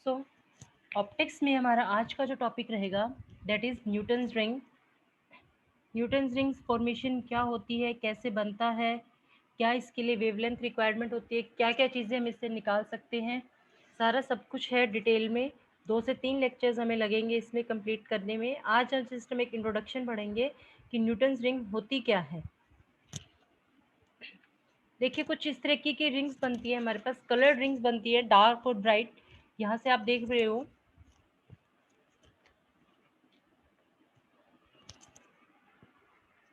सो optics में हमारा आज का जो टॉपिक रहेगा that is Newton's ring. Newton's rings formation क्या होती है, कैसे बनता है, क्या इसके लिए वेवलेंथ रिक्वायरमेंट होती है, क्या क्या चीज़ें हम इससे निकाल सकते हैं, सारा सब कुछ है डिटेल में। 2 से 3 लेक्चर्स हमें लगेंगे इसमें कंप्लीट करने में। आज हम जस्ट हम एक इंट्रोडक्शन पढ़ेंगे कि न्यूटन्स रिंग होती क्या है। देखिए कुछ इस तरीके की रिंग्स बनती है हमारे पास, कलर्ड रिंग्स बनती है, डार्क और ब्राइट। यहाँ से आप देख रहे हो।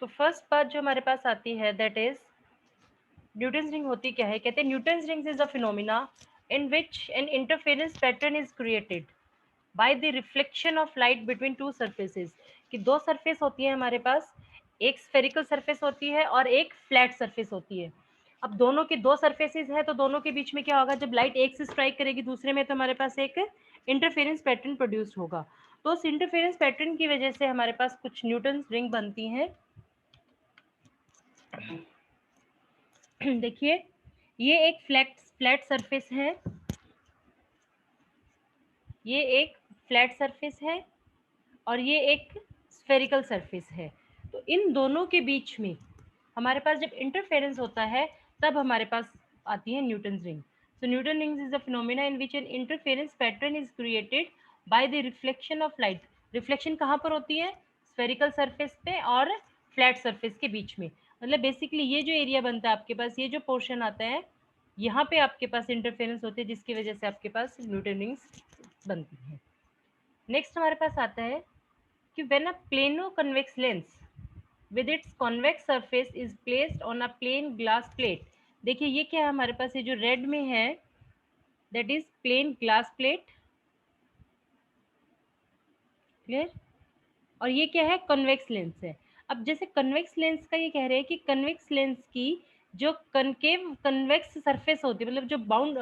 तो फर्स्ट बात जो हमारे पास आती है दैट इज न्यूटन्स रिंग होती क्या है। कहते हैं Newton's rings is a phenomena in which N interference pattern is created by the reflection of light between two surfaces. कि दो सरफेस होती है हमारे पास, एक स्फेरिकल सरफेस होती है और एक फ्लैट सरफेस होती है। अब दोनों के दो सरफेसेस है तो दोनों के बीच में क्या होगा, जब लाइट एक से स्ट्राइक करेगी दूसरे में तो हमारे पास एक इंटरफेरेंस पैटर्न प्रोड्यूस होगा। तो उस इंटरफेरेंस पैटर्न की वजह से हमारे पास कुछ न्यूटन्स रिंग बनती हैं। देखिए ये एक फ्लैट सरफेस है, ये एक फ्लैट सरफेस है और ये एक स्फेरिकल सरफेस है। तो इन दोनों के बीच में हमारे पास जब इंटरफेरेंस होता है तब हमारे पास आती है Newton's ring. So Newton rings is a phenomena in which N interference pattern is created by the reflection of light. Reflection कहाँ पर होती है, स्फेरिकल सरफेस पे और फ्लैट सरफेस के बीच में। मतलब बेसिकली ये जो एरिया बनता है आपके पास, ये जो पोर्शन आता है, यहाँ पे आपके पास इंटरफेरेंस होती है जिसकी वजह से आपके पास न्यूटन रिंग्स बनती है। नेक्स्ट हमारे पास आता है कि when a plano convex lens with its convex surface is placed on a plain glass plate। देखिए ये क्या है हमारे पास, ये जो रेड में है that is plain glass plate, clear. और ये क्या है, कन्वेक्स लेंस है। अब जैसे कन्वेक्स लेंस का ये कह रहे हैं कि कन्वेक्स लेंस की जो कनकेव कन्वेक्स सरफेस होती है, मतलब जो बाउंड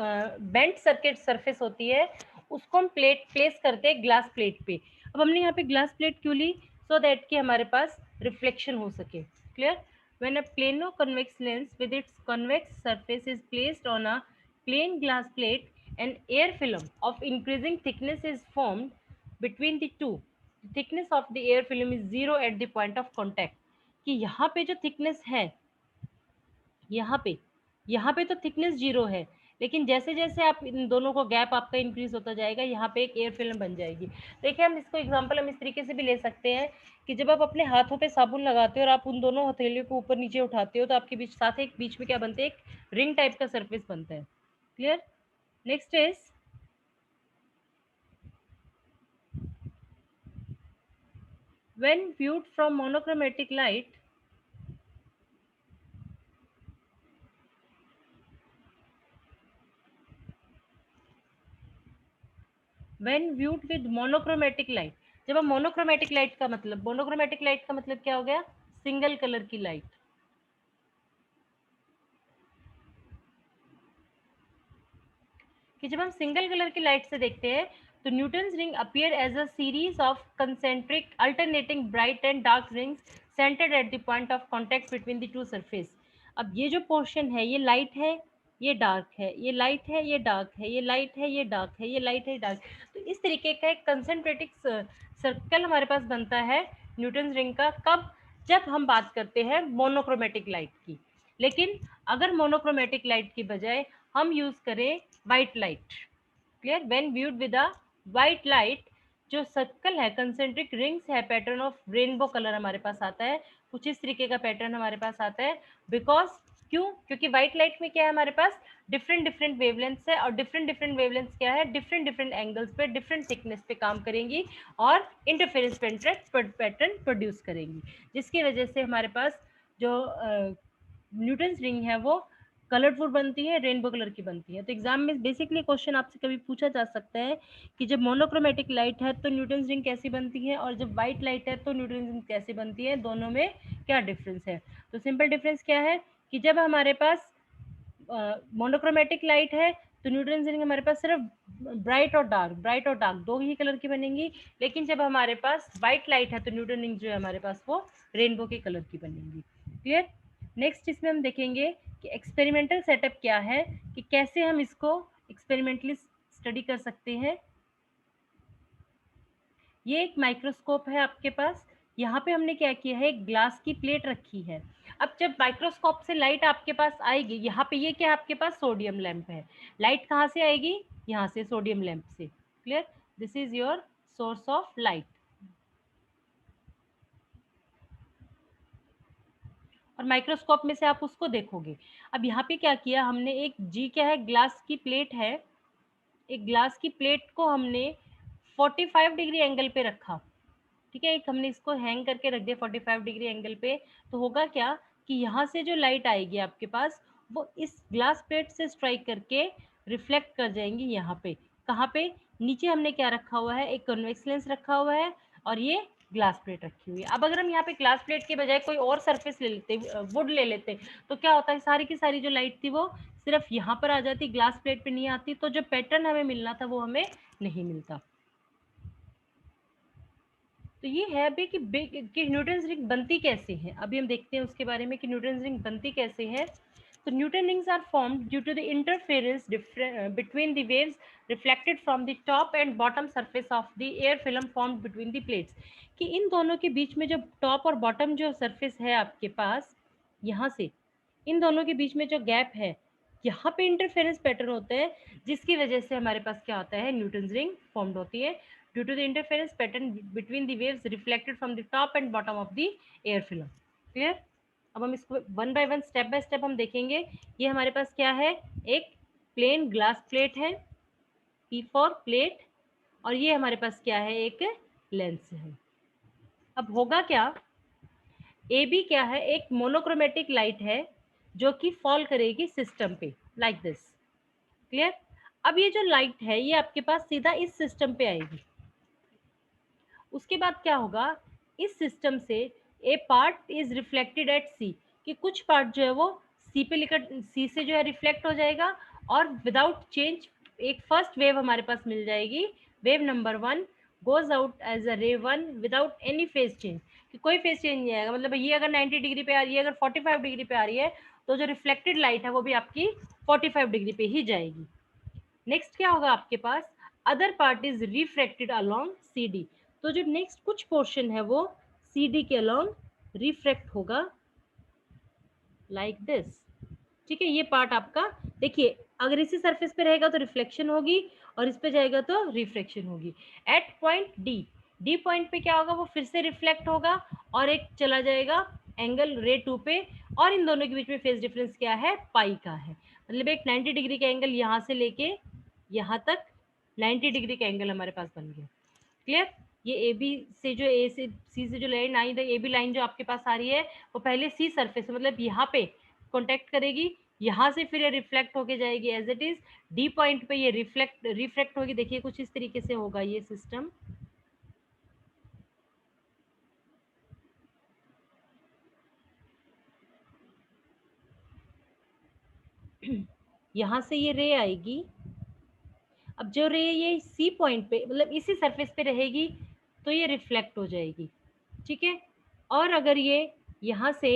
बेंट सर्किट सरफेस होती है, उसको हम प्लेस करते हैं ग्लास प्लेट पे। अब हमने यहाँ पे ग्लास प्लेट क्यों ली, सो दैट कि हमारे पास रिफ्लेक्शन हो सके, clear. when a plano convex lens with its convex surface is placed on a plain glass plate, an air film of increasing thickness is formed between the two। Thickness of the air film is zero eight the point of contact. कि यहाँ पे जो thickness है, यहाँ पे तो thickness zero है, लेकिन जैसे जैसे आप इन दोनों को गैप आपका इंक्रीज होता जाएगा, यहाँ पे एक एयर फिल्म बन जाएगी। देखिए हम इसको एग्जांपल हम इस तरीके से भी ले सकते हैं कि जब आप अपने हाथों पे साबुन लगाते हो और आप उन दोनों हथेलियों को ऊपर नीचे उठाते हो तो आपके बीच साथ एक बीच में क्या बनता है, एक रिंग टाइप का सरफेस बनता है, clear. Next is when viewed from monochromatic light, when viewed with monochromatic light। जब हम मोनोक्रोमेटिक लाइट का मतलब, मोनोक्रोमेटिक लाइट का मतलब क्या हो गया, सिंगल कलर की लाइट। कि जब हम सिंगल कलर की लाइट से देखते हैं तो Newton's ring appear as a series of concentric alternating bright and dark rings centred at the point of contact between the two surface. अब ये जो पोर्शन है, ये लाइट है, ये डार्क है, ये लाइट है, ये डार्क है, ये लाइट है, ये डार्क है, ये लाइट है, डार्क। तो इस तरीके का एक कंसेंट्रेटिक सर्कल हमारे पास बनता है न्यूटन्स रिंग का। कब, जब हम बात करते हैं मोनोक्रोमेटिक लाइट की। लेकिन अगर मोनोक्रोमेटिक लाइट की बजाय हम यूज करें white light, clear, when viewed with a white light, जो सर्कल है, कंसेंट्रिक रिंग्स है, पैटर्न ऑफ रेनबो कलर हमारे पास आता है। कुछ इस तरीके का पैटर्न हमारे पास आता है। बिकॉज क्यों, क्योंकि व्हाइट लाइट में क्या है हमारे पास, डिफरेंट डिफरेंट वेवलेंथ्स है, और डिफरेंट डिफरेंट वेवलेंथ्स क्या है, डिफरेंट डिफरेंट एंगल्स पे डिफरेंट थिकनेस पे काम करेंगी और इंटरफेरेंस पैटर्न प्रोड्यूस करेंगी, जिसकी वजह से हमारे पास जो न्यूटन्स रिंग है वो कलरफुल बनती है, रेनबो कलर की बनती है। तो एग्जाम में बेसिकली क्वेश्चन आपसे कभी पूछा जा सकता है कि जब मोनोक्रोमेटिक लाइट है तो न्यूटन्स रिंग कैसी बनती है, और जब वाइट लाइट है तो न्यूटन्स रिंग कैसी बनती है, दोनों में क्या डिफरेंस है। तो सिंपल डिफरेंस क्या है कि जब हमारे पास मोनोक्रोमेटिक लाइट है तो न्यूटन्स रिंग हमारे पास सिर्फ ब्राइट और डार्क दो ही कलर की बनेंगी। लेकिन जब हमारे पास वाइट लाइट है तो न्यूटन रिंग जो है हमारे पास वो रेनबो के कलर की बनेंगी, क्लियर। नेक्स्ट इसमें हम देखेंगे कि एक्सपेरिमेंटल सेटअप क्या है, कि कैसे हम इसको एक्सपेरिमेंटली स्टडी कर सकते हैं। ये एक माइक्रोस्कोप है आपके पास। यहाँ पे हमने क्या किया है, एक ग्लास की प्लेट रखी है। अब जब माइक्रोस्कोप से लाइट आपके पास आएगी, यहाँ पे ये क्या है आपके पास, सोडियम लैंप है। लाइट कहाँ से आएगी, यहाँ से, सोडियम लैंप से। Clear, this is your source of light. और माइक्रोस्कोप में से आप उसको देखोगे। अब यहाँ पे क्या किया हमने, एक जी क्या है, ग्लास की प्लेट है। एक ग्लास की प्लेट को हमने 45 डिग्री एंगल पे रखा। ठीक है, एक हमने इसको हैंग करके रख दिया 45 डिग्री एंगल पे। तो होगा क्या कि यहाँ से जो लाइट आएगी आपके पास, वो इस ग्लास प्लेट से स्ट्राइक करके रिफ्लेक्ट कर जाएंगी यहाँ पे। कहाँ पे, नीचे हमने क्या रखा हुआ है, एक कन्वेक्स लेंस रखा हुआ है, और ये ग्लास प्लेट रखी हुई है। अब अगर हम यहाँ पे ग्लास प्लेट के बजाय कोई और सरफेस ले लेते, वुड ले लेते, तो क्या होता है, सारी की सारी जो लाइट थी वो सिर्फ यहाँ पर आ जाती, ग्लास प्लेट पे नहीं आती, तो जो पैटर्न हमें मिलना था वो हमें नहीं मिलता। तो ये है अभी कि न्यूटन्स रिंग बनती कैसे है। अभी हम देखते हैं उसके बारे में कि न्यूटन्स रिंग बनती कैसे है। तो Newton rings are formed due to the interference between the waves reflected from the top and bottom surface of the air film formed between the plates. कि इन दोनों के बीच में जो टॉप और बॉटम जो सरफेस है आपके पास, यहाँ से इन दोनों के बीच में जो गैप है, यहाँ पे इंटरफेरेंस पैटर्न होता है, जिसकी वजह से हमारे पास क्या होता है, न्यूटन्स रिंग फॉर्म्ड होती है, due to the interference pattern between the waves reflected from the top and bottom of the air film. Clear? अब हम इसको one by one, step by step हम देखेंगे। ये हमारे पास क्या है, एक प्लेन ग्लास प्लेट है, P फॉर प्लेट, और ये हमारे पास क्या है, एक लेंस है। अब होगा क्या, ए बी क्या है, एक मोनोक्रोमेटिक लाइट है जो कि फॉल करेगी सिस्टम पे, लाइक दिस। क्लियर। अब ये जो लाइट है ये आपके पास सीधा इस सिस्टम पे आएगी। उसके बाद क्या होगा, इस सिस्टम से ए पार्ट इज रिफ्लेक्टेड एट सी, कि कुछ पार्ट जो है वो सी पे लिखट, सी से जो है रिफ्लेक्ट हो जाएगा, और विदाउट चेंज एक फर्स्ट वेव हमारे पास मिल जाएगी, wave number 1 goes out as a ray 1 without any phase change, कि कोई फेज चेंज नहीं आएगा। मतलब ये अगर 90 डिग्री पे आ रही है, अगर 45 डिग्री पे आ रही है, तो जो रिफ्लेक्टेड लाइट है वो भी आपकी 45 डिग्री पे ही जाएगी। नेक्स्ट क्या होगा आपके पास, other part is refracted along C D, तो जो नेक्स्ट कुछ पोर्शन है वो सी डी के अलोंग रिफ्रैक्ट होगा, लाइक दिस। ठीक है, ये पार्ट आपका देखिए, अगर इसी सरफेस पे रहेगा तो रिफ्लेक्शन होगी, और इस पे जाएगा तो रिफ्रैक्शन होगी। At point D, D point पे क्या होगा, वो फिर से रिफ्लेक्ट होगा, और एक चला जाएगा एंगल रे 2 पे, और इन दोनों के बीच में फेज डिफरेंस क्या है, पाई का है। मतलब एक 90 डिग्री का एंगल यहाँ से लेके यहाँ तक 90 डिग्री का एंगल हमारे पास बन गया। क्लियर। ये ए बी से जो ए से सी से जो लाइन आई, ए बी लाइन जो आपके पास आ रही है, वो पहले सी सरफेस मतलब यहाँ पे कॉन्टेक्ट करेगी, यहाँ से फिर ये रिफ्लेक्ट होके जाएगी as it is, D point पे ये रिफ्लेक्ट होगी। देखिए कुछ इस तरीके से होगा ये सिस्टम। यहाँ से ये रे आएगी। अब जो रे ये सी पॉइंट पे मतलब इसी सरफेस पे रहेगी, तो ये रिफ्लेक्ट हो जाएगी। ठीक है। और अगर ये यहाँ से,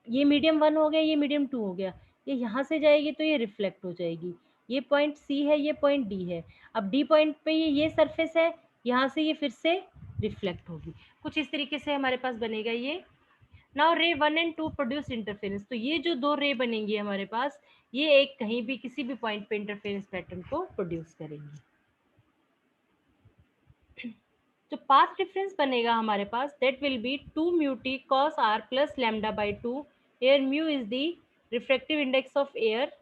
ये मीडियम 1 हो गया, ये मीडियम 2 हो गया, ये यहाँ से जाएगी तो ये रिफ्लेक्ट हो जाएगी। ये पॉइंट सी है, ये पॉइंट डी है। अब डी पॉइंट पे ये सरफेस है, यहाँ से ये फिर से रिफ्लेक्ट होगी। कुछ इस तरीके से हमारे पास बनेगा ये। नाउ रे 1 एंड 2 प्रोड्यूस इंटरफेरेंस, तो ये जो दो रे बनेंगी हमारे पास, ये एक कहीं भी किसी भी पॉइंट पे इंटरफेरेंस पैटर्न को प्रोड्यूस करेंगी। तो पाथ डिफरेंस बनेगा हमारे पास, that will be 2 mu t cos R plus lambda by 2। Air mu is the refractive index of air,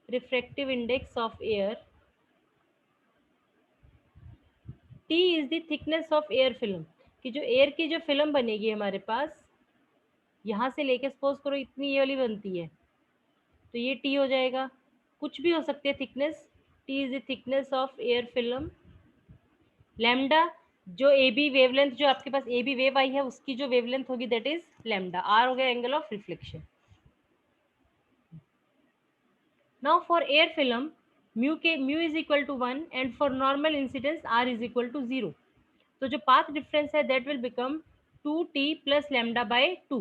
refractive index of air, t is the thickness of air film, कि जो air की जो film बनेगी हमारे पास, यहाँ से लेके suppose करो इतनी ये वाली बनती है, तो ये टी हो जाएगा। कुछ भी हो सकती है thickness, T is the thickness of air film. Lambda, जो ए बी वेवलेंथ जो आपके पास ए बी वेव आई है उसकी जो वेवलेंथ होगी दैट इज लैम्डा। आर हो गया angle of reflection. Now for air film, mu is equal to 1 and for normal incidence R is equal to 0। तो जो पाथ डिफरेंस है that will become 2t plus lambda by 2,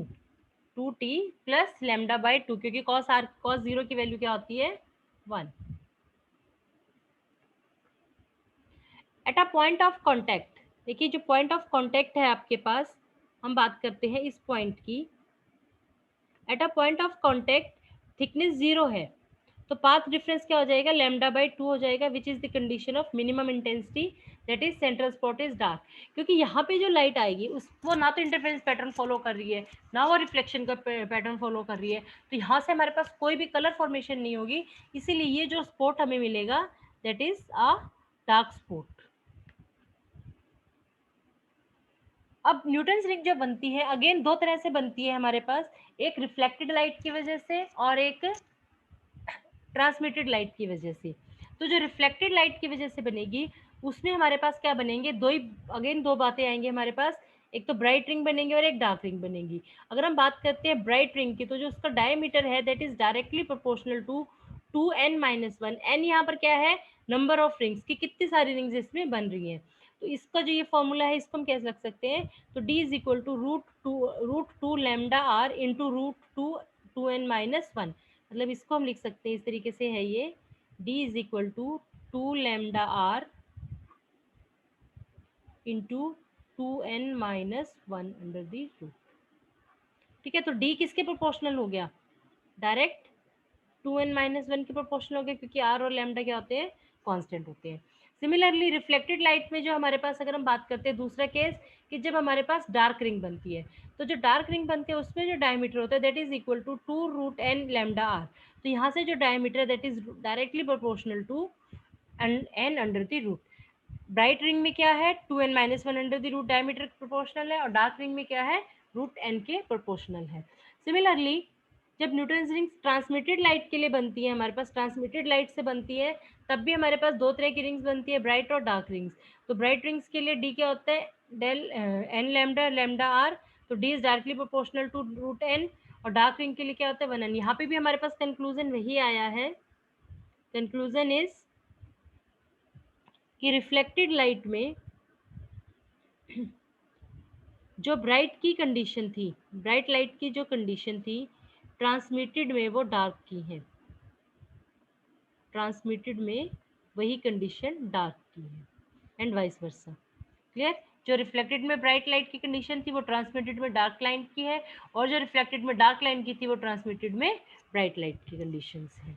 2t plus lambda by 2, क्योंकि cos 0 की value क्या होती है 1। At a point of contact, देखिए जो पॉइंट ऑफ कांटेक्ट है आपके पास, हम बात करते हैं इस पॉइंट की। At a point of contact thickness 0 है, तो पाथ डिफरेंस क्या हो जाएगा, λ/2 हो जाएगा, which is the condition of minimum intensity, that is central spot is dark. क्योंकि यहाँ पे जो लाइट आएगी उस वो ना तो इंटरफेरेंस पैटर्न फॉलो कर रही है, ना वो रिफ्लेक्शन का पैटर्न फॉलो कर रही है, तो यहाँ से हमारे पास कोई भी कलर फॉर्मेशन नहीं होगी, इसीलिए ये जो स्पॉट हमें मिलेगा that is a dark spot. अब न्यूटन्स रिंग जो बनती है अगेन दो तरह से बनती है हमारे पास, एक रिफ्लेक्टेड लाइट की वजह से और एक ट्रांसमिटेड लाइट की वजह से। तो जो रिफ्लेक्टेड लाइट की वजह से बनेगी उसमें हमारे पास क्या बनेंगे, दो ही अगेन दो बातें आएंगी हमारे पास, एक तो ब्राइट रिंग बनेंगे और एक डार्क रिंग बनेगी। अगर हम बात करते हैं ब्राइट रिंग की, तो जो उसका डायमीटर है that is directly proportional to 2n-1। N यहाँ पर क्या है, नंबर ऑफ रिंग्स की कितनी सारी रिंग्स इसमें बन रही हैं। तो इसका जो ये फॉर्मूला है इसको हम कैसे रख सकते हैं, तो d is equal to root two lambda R into root 2 2n-1। मतलब इसको हम लिख सकते हैं इस तरीके से है ये, d is equal to 2 λr into 2n-1 under the root. ठीक है, तो d किसके प्रोपोर्शनल हो गया, डायरेक्ट 2n-1 के प्रोपोर्शनल हो गया, क्योंकि r और लैम्डा क्या होते हैं, कांस्टेंट होते हैं। सिमिलरली रिफ्लेक्टेड लाइट में जो हमारे पास अगर हम बात करते हैं दूसरा केस, कि जब हमारे पास डार्क रिंग बनती है, तो जो डार्क रिंग बनती है उसमें जो डायमीटर होता है that is equal to 2√n λr। तो यहाँ से जो डायमीटर है that is directly proportional to n under the root. Bright ring में क्या है, 2n-1 under the root diameter proportional है, और डार्क रिंग में क्या है, रूट n के प्रोपोर्शनल है। सिमिलरली जब न्यूटन्स रिंग्स ट्रांसमिटेड लाइट के लिए बनती है, हमारे पास ट्रांसमिटेड लाइट से बनती है, तब भी हमारे पास दो तरह की रिंग्स बनती है, ब्राइट और डार्क रिंग्स। तो ब्राइट रिंग्स के लिए डी क्या होता है, del N lambda lambda R, तो D is directly proportional to root N. और डार्क रिंग के लिए क्या होता है, 1n। यहाँ पे भी हमारे पास कंक्लूजन वही आया है, कंक्लूजन इज कि रिफ्लेक्टेड लाइट में जो ब्राइट की कंडीशन थी, ब्राइट लाइट की जो कंडीशन थी, ट्रांसमिटेड में वो डार्क की है, ट्रांसमिटेड में वही कंडीशन डार्क की है, एंड वाइस वर्सा। क्लियर, जो रिफ्लेक्टेड में ब्राइट लाइट की कंडीशन थी वो ट्रांसमिटेड में डार्क लाइट की है, और जो रिफ्लेक्टेड में डार्क लाइट की थी वो ट्रांसमिटेड में ब्राइट लाइट की कंडीशन है।